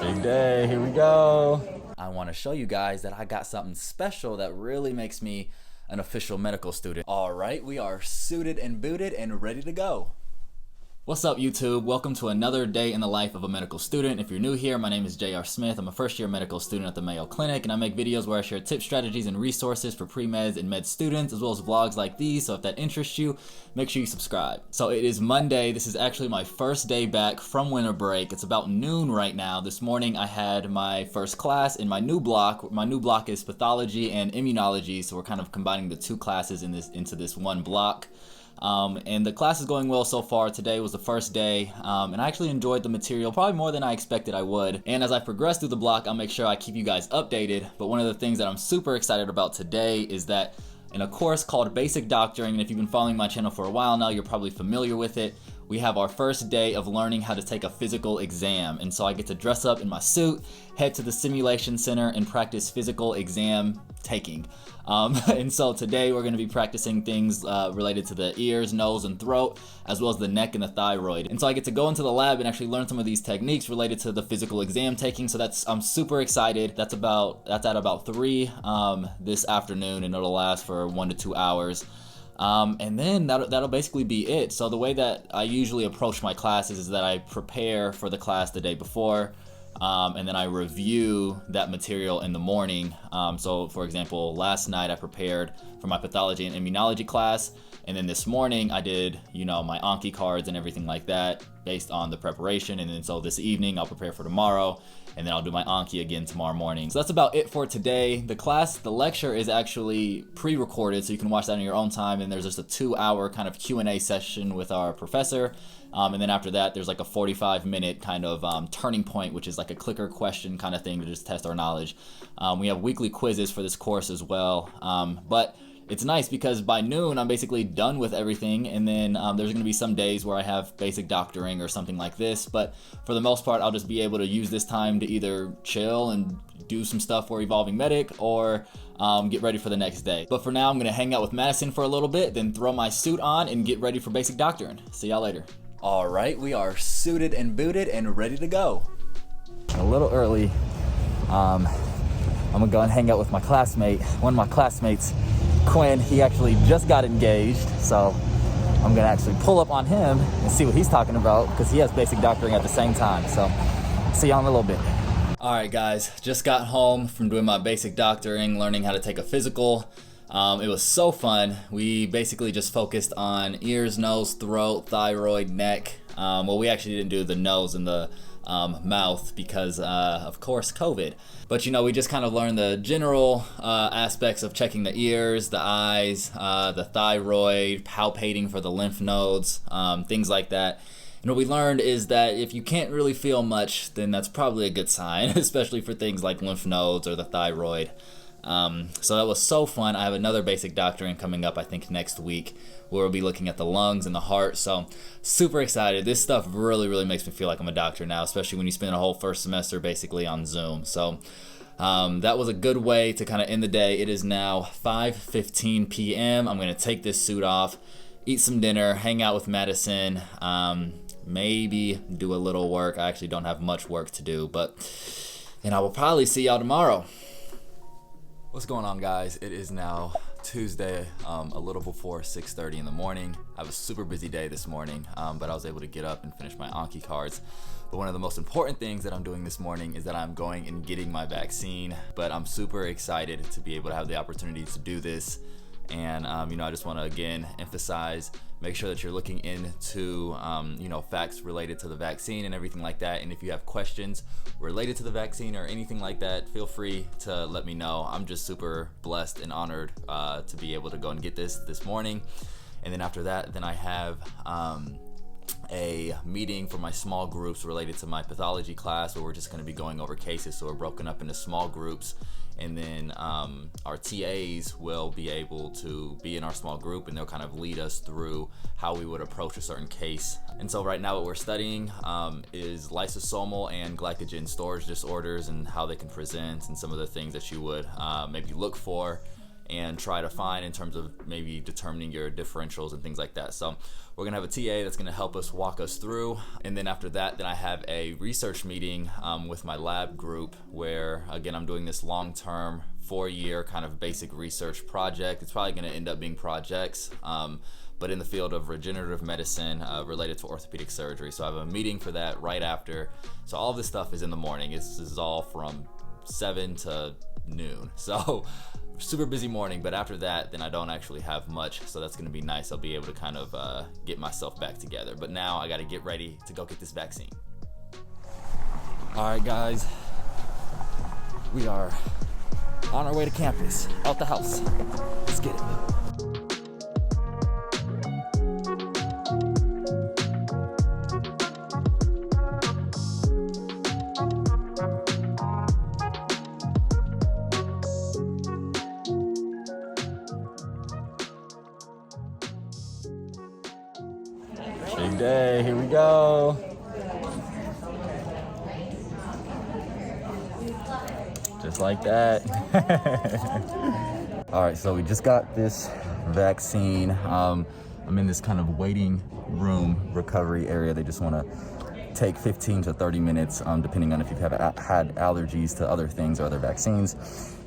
Big day, here we go. I want to show you guys that I got something special that really makes me an official medical student. All right, we are suited and booted and ready to go. What's up, YouTube? Welcome to another day in the life of a medical student. If you're new here, my name is J.R. Smith. I'm a first-year medical student at the Mayo Clinic, and I make videos where I share tips, strategies, and resources for pre-meds and med students, as well as vlogs like these. So if that interests you, make sure you subscribe. So it is Monday. This is actually my first day back from winter break. It's about noon right now. This morning I had my first class in my new block. My new block is pathology and immunology, so we're kind of combining the two classes into this one block. And the class is going well so far. Today was the first day, and I actually enjoyed the material probably more than I expected I would. And as I progress through the block, I'll make sure I keep you guys updated. But one of the things that I'm super excited about today is that in a course called Basic Doctoring, and if you've been following my channel for a while now, you're probably familiar with it. We have our first day of learning how to take a physical exam. And so I get to dress up in my suit, head to the simulation center, and practice physical exam taking. And so today we're going to be practicing things related to the ears, nose, and throat, as well as the neck and the thyroid. And so I get to go into the lab and actually learn some of these techniques related to the physical exam taking. So I'm super excited. That's at about 3 this afternoon, and it'll last for 1 to 2 hours. And then that'll basically be it. So the way that I usually approach my classes is that I prepare for the class the day before, and then I review that material in the morning. So for example, last night I prepared for my pathology and immunology class, and then this morning I did, my Anki cards and everything like that based on the preparation. And then so this evening I'll prepare for tomorrow, and then I'll do my Anki again tomorrow morning. So that's about it for today. The lecture is actually pre-recorded, so you can watch that on your own time, and there's just a 2-hour kind of Q&A session with our professor. And then after that, there's like a 45-minute kind of turning point, which is like a clicker question kind of thing to just test our knowledge. We have weekly quizzes for this course as well. But it's nice because by noon, I'm basically done with everything. And then there's going to be some days where I have basic doctoring or something like this. But for the most part, I'll just be able to use this time to either chill and do some stuff for Evolving Medic or get ready for the next day. But for now, I'm going to hang out with Madison for a little bit, then throw my suit on and get ready for basic doctoring. See y'all later. All right, we are suited and booted and ready to go. A little early. I'm gonna go and hang out with my classmate. One of my classmates, Quinn, he actually just got engaged, so I'm gonna actually pull up on him and see what he's talking about because he has basic doctoring at the same time. So see y'all in a little bit. All right, guys, just got home from doing my basic doctoring, learning how to take a physical. It was so fun. We basically just focused on ears, nose, throat, thyroid, neck. Well, we actually didn't do the nose and the mouth because, of course, COVID. But, we just kind of learned the general aspects of checking the ears, the eyes, the thyroid, palpating for the lymph nodes, things like that. And what we learned is that if you can't really feel much, then that's probably a good sign, especially for things like lymph nodes or the thyroid. So that was so fun. I have another basic doctoring coming up, I think next week, where we'll be looking at the lungs and the heart. So super excited. This stuff really, really makes me feel like I'm a doctor now, especially when you spend a whole first semester basically on Zoom. So that was a good way to kind of end the day. It is now 5:15 p.m. I'm going to take this suit off, eat some dinner, hang out with Madison, maybe do a little work. I actually don't have much work to do, and I will probably see y'all tomorrow. What's going on, guys? It is now Tuesday, a little before 6:30 in the morning. I have a super busy day this morning, but I was able to get up and finish my Anki cards. But one of the most important things that I'm doing this morning is that I'm going and getting my vaccine. But I'm super excited to be able to have the opportunity to do this. And, I just want to, again, emphasize, make sure that you're looking into, facts related to the vaccine and everything like that. And if you have questions related to the vaccine or anything like that, feel free to let me know. I'm just super blessed and honored to be able to go and get this morning. And then after that, then I have a meeting for my small groups related to my pathology class, where we're just going to be going over cases. So we're broken up into small groups, and then our TAs will be able to be in our small group, and they'll kind of lead us through how we would approach a certain case. And so right now what we're studying is lysosomal and glycogen storage disorders and how they can present, and some of the things that you would maybe look for and try to find in terms of maybe determining your differentials and things like that. So we're gonna have a TA that's gonna help us walk us through. And then after that, then I have a research meeting with my lab group where, again, I'm doing this long-term 4-year kind of basic research project. It's probably gonna end up being projects, but in the field of regenerative medicine related to orthopedic surgery. So I have a meeting for that right after. So all this stuff is in the morning. This is all from 7 to noon. So super busy morning, but after that, then I don't actually have much. So that's gonna be nice. I'll be able to kind of get myself back together. But now I gotta get ready to go get this vaccine. All right, guys, we are on our way to campus, out the house. Let's get it. Big day, here we go. Just like that. All right, so we just got this vaccine. I'm in this kind of waiting room recovery area. They just want to take 15 to 30 minutes, depending on if you've had allergies to other things or other vaccines,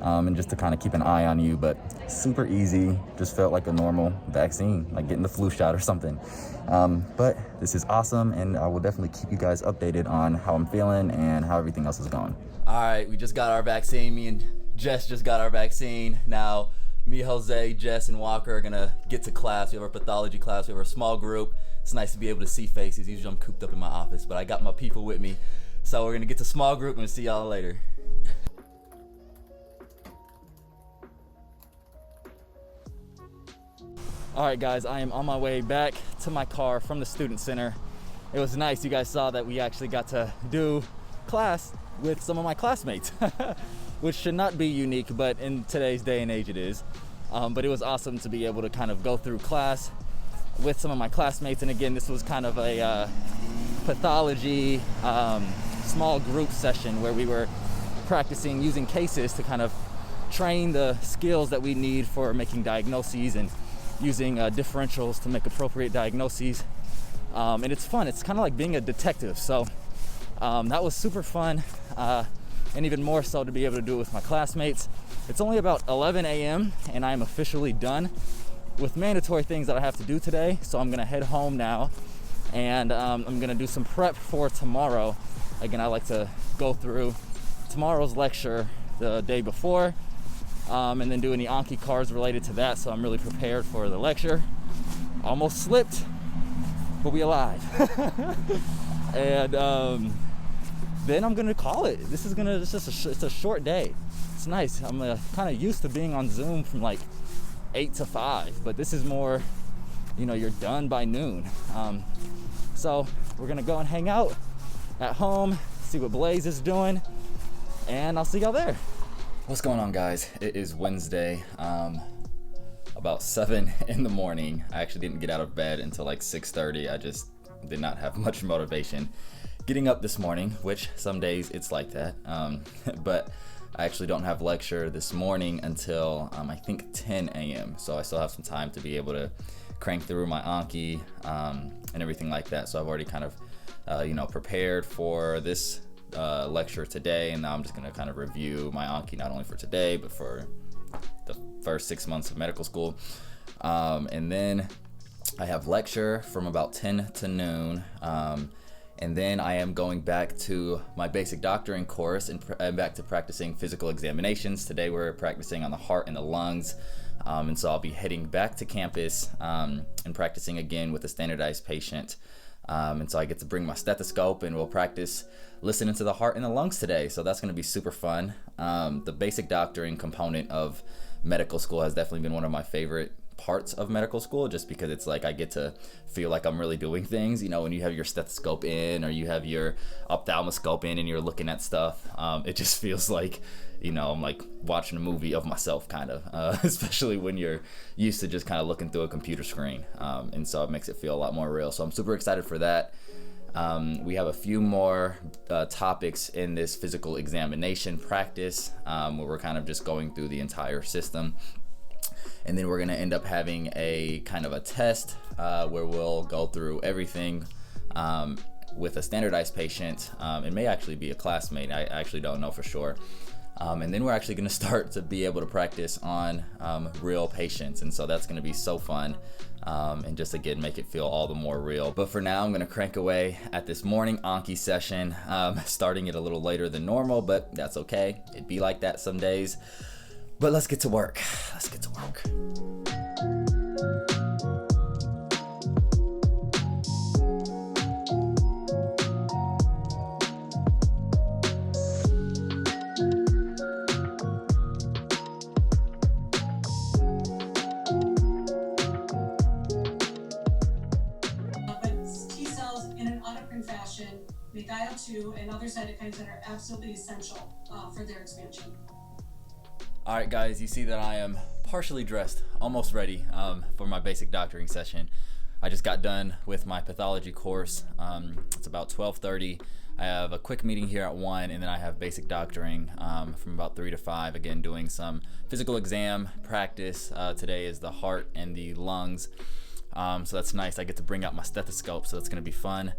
and just to kind of keep an eye on you. But super easy, just felt like a normal vaccine, like getting the flu shot or something. But this is awesome, and I will definitely keep you guys updated on how I'm feeling and how everything else is going. All right, we just got our vaccine. Me and Jess just got our vaccine. Now, me, Jose, Jess, and Walker are gonna get to class. We have our pathology class. We have our small group. It's nice to be able to see faces. Usually I'm cooped up in my office, but I got my people with me. So we're gonna get to small group and we'll see y'all later. All right, guys, I am on my way back to my car from the student center. It was nice. You guys saw that we actually got to do class with some of my classmates, which should not be unique, but in today's day and age it is. But it was awesome to be able to kind of go through class with some of my classmates. And again, this was kind of a pathology small group session where we were practicing using cases to kind of train the skills that we need for making diagnoses and using differentials to make appropriate diagnoses. And it's fun. It's kind of like being a detective. So that was super fun, and even more so to be able to do it with my classmates. It's only about 11 a.m. and I am officially done with mandatory things that I have to do today. So I'm gonna head home now, and I'm gonna do some prep for tomorrow. Again, I like to go through tomorrow's lecture the day before, and then do any Anki cards related to that. So I'm really prepared for the lecture. Almost slipped, but we alive. And then I'm gonna call it. It's a short day. It's nice. I'm kind of used to being on Zoom from like 8 to 5, but this is more, you're done by noon. So we're gonna go and hang out at home, see what Blaze is doing, and I'll see y'all there. What's going on, guys? It is Wednesday, about 7 in the morning. I actually didn't get out of bed until like 6:30. I just did not have much motivation getting up this morning, which some days it's like that. But I actually don't have lecture this morning until I think 10 a.m. So I still have some time to be able to crank through my Anki and everything like that. So I've already kind of prepared for this lecture today, and now I'm just gonna kind of review my Anki not only for today but for the first 6 months of medical school. And then I have lecture from about 10 to noon. And then I am going back to my basic doctoring course and back to practicing physical examinations. Today we're practicing on the heart and the lungs. And so I'll be heading back to campus and practicing again with a standardized patient. And so I get to bring my stethoscope and we'll practice listening to the heart and the lungs today. So that's gonna be super fun. The basic doctoring component of medical school has definitely been one of my favorite parts of medical school, just because it's like I get to feel like I'm really doing things, when you have your stethoscope in or you have your ophthalmoscope in and you're looking at stuff. It just feels like, I'm like watching a movie of myself kind of, especially when you're used to just kind of looking through a computer screen. And so it makes it feel a lot more real. So I'm super excited for that. We have a few more topics in this physical examination practice where we're kind of just going through the entire system. And then we're gonna end up having a kind of a test where we'll go through everything with a standardized patient. It may actually be a classmate, I actually don't know for sure. And then we're actually gonna start to be able to practice on real patients. And so that's gonna be so fun. And just again, make it feel all the more real. But for now, I'm gonna crank away at this morning Anki session, starting it a little later than normal, but that's okay. It'd be like that some days. But let's get to work. Let's get to work. Fashion, make IL-2 and other cytokines that are absolutely essential for their expansion. All right, guys, you see that I am partially dressed, almost ready for my basic doctoring session. I just got done with my pathology course. It's about 12:30. I have a quick meeting here at 1, and then I have basic doctoring from about 3 to 5, again, doing some physical exam practice. Today is the heart and the lungs, so that's nice. I get to bring out my stethoscope, so that's gonna be fun.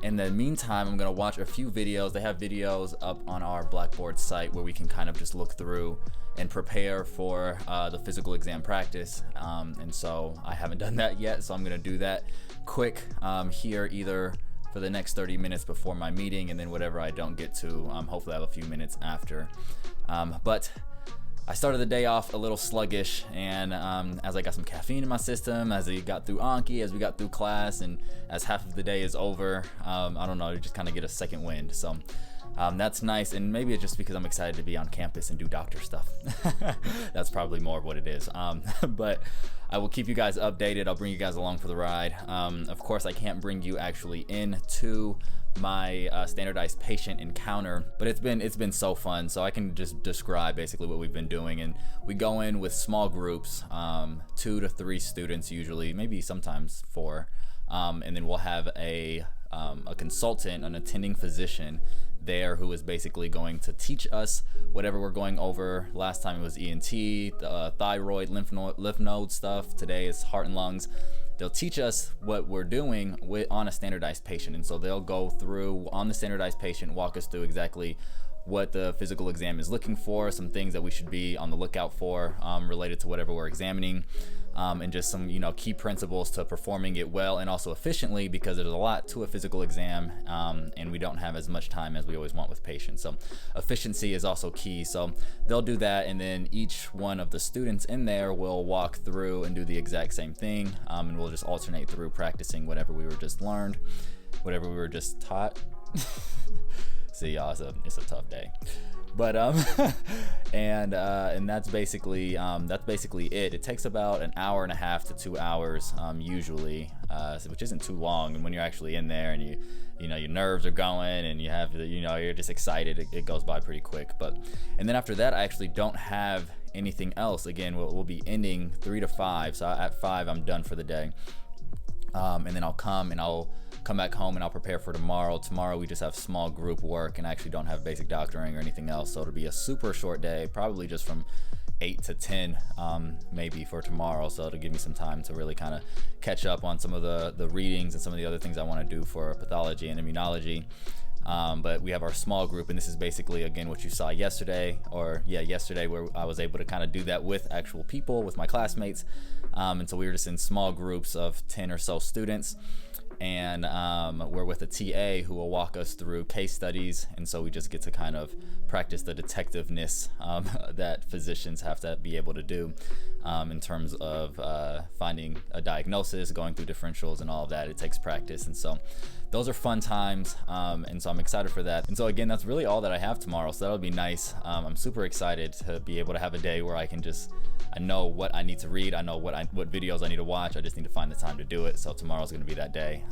In the meantime, I'm gonna watch a few videos. They have videos up on our Blackboard site where we can kind of just look through and prepare for the physical exam practice. And so I haven't done that yet, so I'm gonna do that quick here, either for the next 30 minutes before my meeting, and then whatever I don't get to, hopefully I have a few minutes after. But I started the day off a little sluggish, and as I got some caffeine in my system, as I got through Anki, as we got through class, and as half of the day is over, I don't know, you just kind of get a second wind. So that's nice, and maybe it's just because I'm excited to be on campus and do doctor stuff. That's probably more of what it is. But I will keep you guys updated. I'll bring you guys along for the ride. Of course, I can't bring you actually into my standardized patient encounter, but it's been so fun. So I can just describe basically what we've been doing, and we go in with small groups, 2 to 3 students usually, maybe sometimes 4, and then we'll have a consultant, an attending physician there, who is basically going to teach us whatever we're going over. Last time it was ENT, thyroid, lymph node stuff. Today is heart and lungs. They'll teach us what we're doing on a standardized patient. And so they'll go through on the standardized patient, walk us through exactly what the physical exam is looking for, some things that we should be on the lookout for related to whatever we're examining, and just some key principles to performing it well and also efficiently, because there's a lot to a physical exam, and we don't have as much time as we always want with patients. So efficiency is also key. So they'll do that, and then each one of the students in there will walk through and do the exact same thing, and we'll just alternate through practicing whatever we were just learned, whatever we were just taught. See, y'all, it's a tough day, but and that's basically it. It takes about an hour and a half to 2 hours usually, which isn't too long. And when you're actually in there and your nerves are going and you have you're just excited, it goes by pretty quick. And then after that, I actually don't have anything else. Again, we'll be ending 3 to 5, so at 5 I'm done for the day, and then I'll come back home and I'll prepare for tomorrow. Tomorrow we just have small group work, and I actually don't have basic doctoring or anything else, so it'll be a super short day, probably just from 8 to 10 maybe for tomorrow. So it'll give me some time to really kind of catch up on some of the readings and some of the other things I want to do for pathology and immunology. But we have our small group, and this is basically, again, what you saw yesterday, where I was able to kind of do that with actual people, with my classmates. And so we were just in small groups of 10 or so students, and we're with a TA who will walk us through case studies, and so we just get to kind of practice the detectiveness that physicians have to be able to do in terms of finding a diagnosis, going through differentials and all of that. It takes practice, and so those are fun times, and so I'm excited for that. And so again, that's really all that I have tomorrow, so that'll be nice. I'm super excited to be able to have a day where I know what I need to read, I know what videos I need to watch, I just need to find the time to do it. So tomorrow's gonna be that day.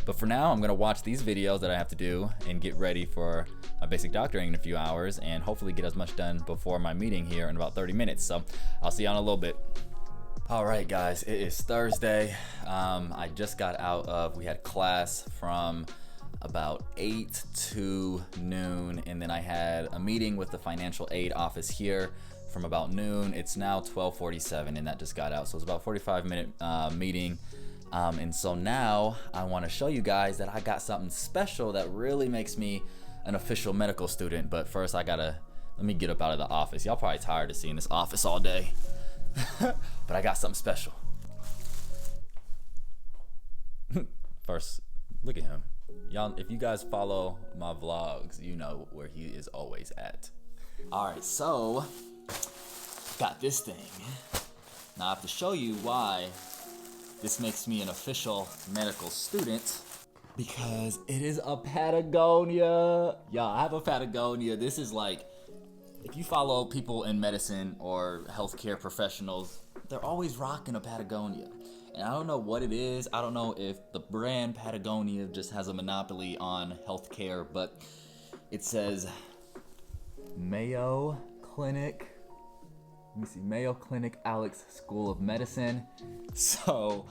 But for now, I'm gonna watch these videos that I have to do and get ready for my basic doctoring in a few hours, and hopefully get as much done before my meeting here in about 30 minutes. So I'll see you in a little bit. All right, guys, it is Thursday. I just got we had class from about 8 to noon, and then I had a meeting with the financial aid office here from about noon. It's now 12:47 and that just got out. So it's about a 45-minute meeting. And so now I want to show you guys that I got something special that really makes me an official medical student. But first let me get up out of the office. Y'all probably tired of seeing this office all day. But I got something special. First, look at him. Y'all, if you guys follow my vlogs, you know where he is always at. All right, so got this thing. Now I have to show you why this makes me an official medical student, because it is a Patagonia. Y'all, I have a Patagonia. This is like, if you follow people in medicine or healthcare professionals, they're always rocking a Patagonia. And I don't know what it is. I don't know if the brand Patagonia just has a monopoly on healthcare, but it says Mayo Clinic. Let me see, Mayo Clinic Alex School of Medicine. So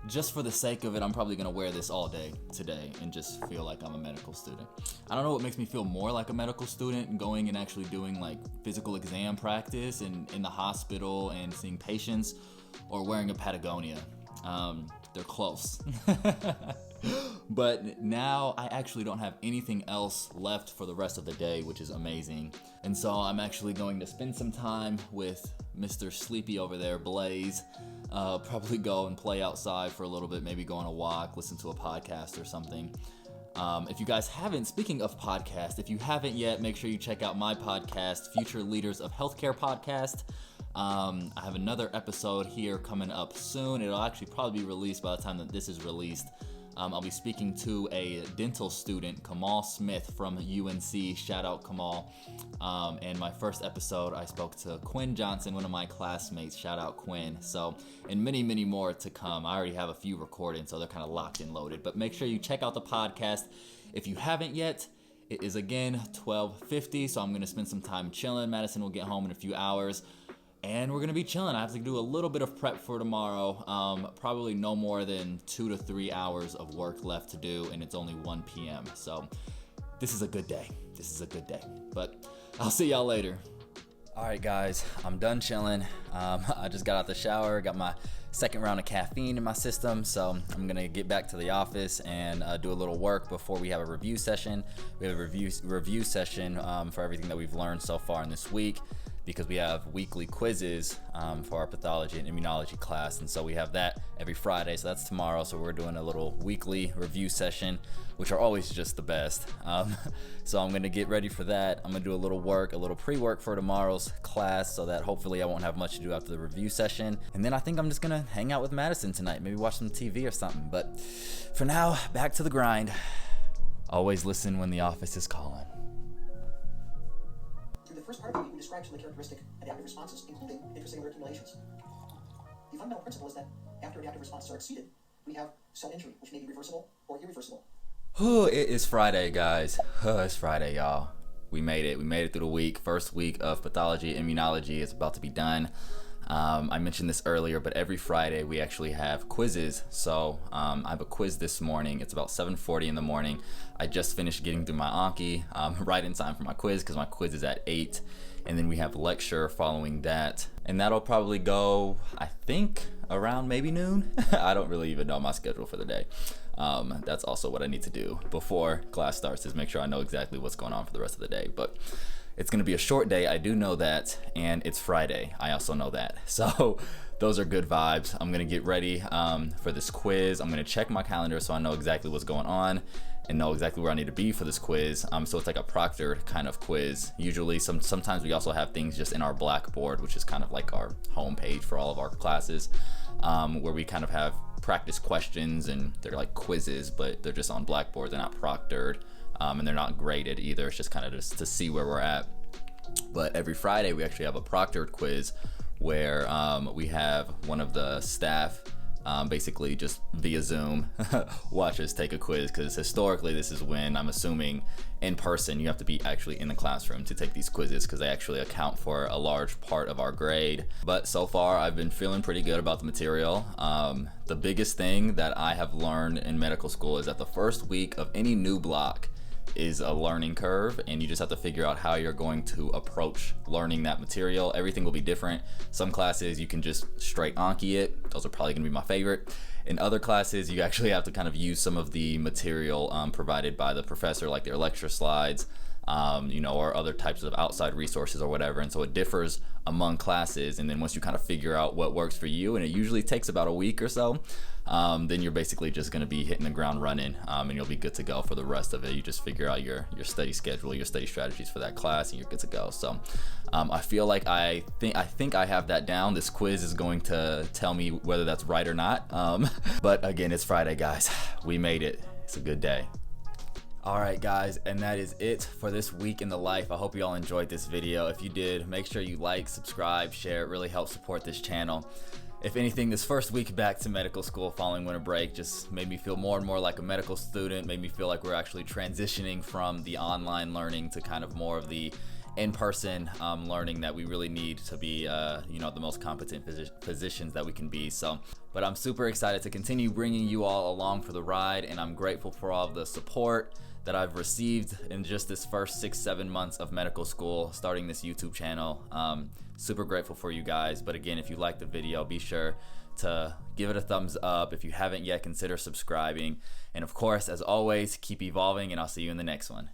just for the sake of it, I'm probably gonna wear this all day today and just feel like I'm a medical student. I don't know what makes me feel more like a medical student, going and actually doing like physical exam practice and in the hospital and seeing patients, or wearing a Patagonia. They're close. But now I actually don't have anything else left for the rest of the day, which is amazing. And so I'm actually going to spend some time with Mr. Sleepy over there, Blaze. Probably go and play outside for a little bit, maybe go on a walk, listen to a podcast or something. If you guys haven't, speaking of podcast, if you haven't yet, make sure you check out my podcast, Future Leaders of Healthcare Podcast. I have another episode here coming up soon. It'll actually probably be released by the time that this is released. I'll be speaking to a dental student, Kamal Smith from UNC. Shout out Kamal. And my first episode, I spoke to Quinn Johnson, one of my classmates. Shout out Quinn. So, and many, many more to come. I already have a few recorded, so they're kind of locked and loaded. But make sure you check out the podcast if you haven't yet. It is again 12:50, so I'm going to spend some time chilling. Madison will get home in a few hours. And we're gonna be chilling. I have to do a little bit of prep for tomorrow. Probably no more than 2 to 3 hours of work left to do, and it's only 1 p.m. So this is a good day. This is a good day. But I'll see y'all later. All right, guys, I'm done chilling. I just got out the shower, got my second round of caffeine in my system, so I'm gonna get back to the office and do a little work before we have a review session. We have a review session for everything that we've learned so far in this week, because we have weekly quizzes for our pathology and immunology class, and so we have that every Friday, so that's tomorrow. So we're doing a little weekly review session, which are always just the best. So I'm gonna get ready for that. I'm gonna do a little work, a little pre-work for tomorrow's class, so that hopefully I won't have much to do after the review session. And then I think I'm just gonna hang out with Madison tonight, maybe watch some TV or something. But for now, back to the grind. Always listen when the office is calling. The first part of the we describe some of the characteristic adaptive responses, including intracellular accumulations. The fundamental principle is that after adaptive responses are exceeded, we have cell injury, which may be reversible or irreversible. It is Friday, guys. It's Friday, y'all. We made it. We made it through the week. First week of pathology, immunology is about to be done. I mentioned this earlier, but every Friday we actually have quizzes. So I have a quiz this morning. It's about 7:40 in the morning. I just finished getting through my Anki right in time for my quiz, because my quiz is at 8. And then we have lecture following that. And that'll probably go, I think, around maybe noon. I don't really even know my schedule for the day. That's also what I need to do before class starts, is make sure I know exactly what's going on for the rest of the day. But it's going to be a short day, I do know that, and it's Friday, I also know that. So those are good vibes. I'm going to get ready for this quiz. I'm going to check my calendar so I know exactly what's going on and know exactly where I need to be for this quiz. So it's like a proctored kind of quiz. Usually, sometimes we also have things just in our Blackboard, which is kind of like our homepage for all of our classes, where we kind of have practice questions, and they're like quizzes, but they're just on Blackboard, they're not proctored. And they're not graded either. It's just kind of just to see where we're at. But every Friday we actually have a proctored quiz where we have one of the staff basically just via Zoom watch us take a quiz, because historically this is when, I'm assuming in person, you have to be actually in the classroom to take these quizzes, because they actually account for a large part of our grade. But so far I've been feeling pretty good about the material. The biggest thing that I have learned in medical school is that the first week of any new block is a learning curve, and you just have to figure out how you're going to approach learning that material. Everything will be different. Some classes you can just straight Anki it. Those are probably gonna be my favorite. In other classes, you actually have to kind of use some of the material provided by the professor, like their lecture slides, or other types of outside resources or whatever. And so it differs among classes. And then once you kind of figure out what works for you, and it usually takes about a week or so, then you're basically just going to be hitting the ground running, and you'll be good to go for the rest of it. You just figure out your study schedule, your study strategies for that class, and you're good to go. So I feel like I think I have that down. This quiz is going to tell me whether that's right or not. But again, it's Friday, guys. We made it. It's a good day. Alright guys, and that is it for this week in the life. I hope you all enjoyed this video. If you did, make sure you like, subscribe, share. It really helps support this channel. If anything, this first week back to medical school following winter break just made me feel more and more like a medical student, made me feel like we're actually transitioning from the online learning to kind of more of the in-person learning that we really need to be the most competent physicians that we can be. But I'm super excited to continue bringing you all along for the ride, and I'm grateful for all of the support that I've received in just this first 6-7 months of medical school, starting this YouTube channel. Super grateful for you guys. But again, if you liked the video, be sure to give it a thumbs up. If you haven't yet, consider subscribing. And of course, as always, keep evolving, and I'll see you in the next one.